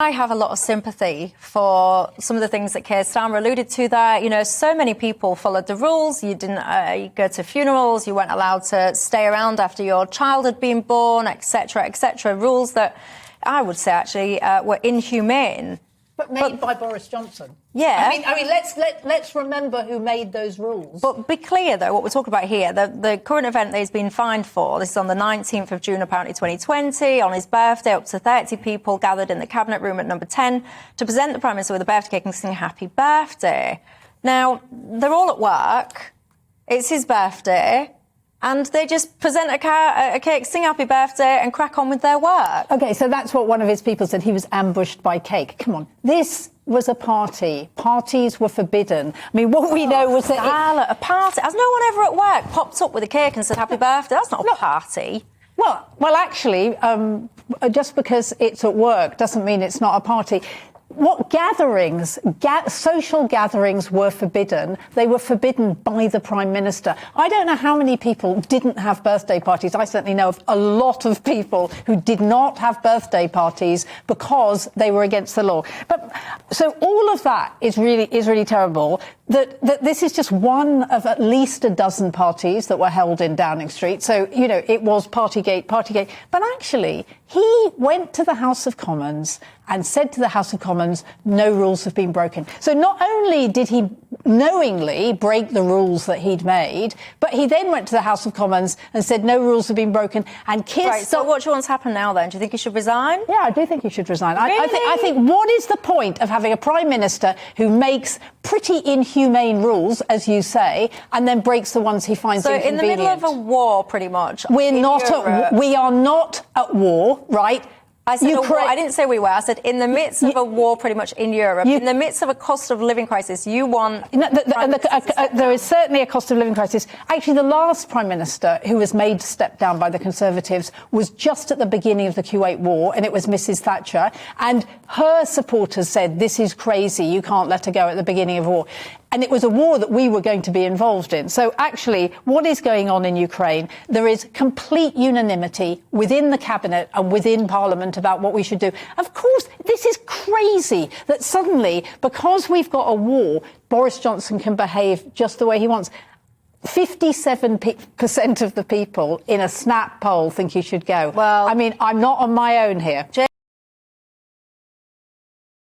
I have a lot of sympathy for some of the things that Keir Starmer alluded to there. You know, so many people followed the rules. You didn't you go to funerals. You weren't allowed to stay around after your child had been born, etc., etc. Rules that I would say actually were inhumane. But made by Boris Johnson. Yeah. I mean, let's remember who made those rules. But be clear, though, what we're talking about here. The current event that he's been fined for, this is on the 19th of June, apparently 2020. On his birthday, up to 30 people gathered in the Cabinet Room at number 10 to present the Prime Minister with a birthday cake and sing happy birthday. Now, they're all at work. It's his birthday. And they just present a cake, sing happy birthday and crack on with their work. OK, so that's what one of his people said. He was ambushed by cake. Come on. This was a party. Parties were forbidden. I mean, what we know was that... Scarlett, a party? Has no one ever at work popped up with a cake and said happy birthday? That's not a party. Well, actually, just because it's at work doesn't mean it's not a party. What gatherings, social gatherings were forbidden. They were forbidden by the Prime Minister. I don't know how many people didn't have birthday parties. I certainly know of a lot of people who did not have birthday parties because they were against the law. But so all of that is really terrible. That this is just one of at least a dozen parties that were held in Downing Street. So, you know, it was Partygate. But actually, he went to the House of Commons and said to the House of Commons, no rules have been broken. So not only did he knowingly break the rules that he'd made, but he then went to the House of Commons and said no rules have been broken. And So what do you want to happen now, then? Do you think he should resign? Yeah, I do think he should resign. Really? I think what is the point of having a Prime Minister who makes pretty inhumane rules, as you say, and then breaks the ones he finds inconvenient? So in the middle of a war, pretty much. We are not at war, right? I said I didn't say we were. I said in the midst of a war pretty much in Europe, in the midst of a cost of living crisis, you want... there is certainly a cost of living crisis. Actually, the last Prime Minister who was made to step down by the Conservatives was just at the beginning of the Kuwait war, and it was Mrs Thatcher. And her supporters said, this is crazy, you can't let her go at the beginning of war. And it was a war that we were going to be involved in. So actually, what is going on in Ukraine? There is complete unanimity within the Cabinet and within Parliament about what we should do. Of course, this is crazy that suddenly, because we've got a war, Boris Johnson can behave just the way he wants. 57% of the people in a snap poll think he should go. Well, I mean, I'm not on my own here.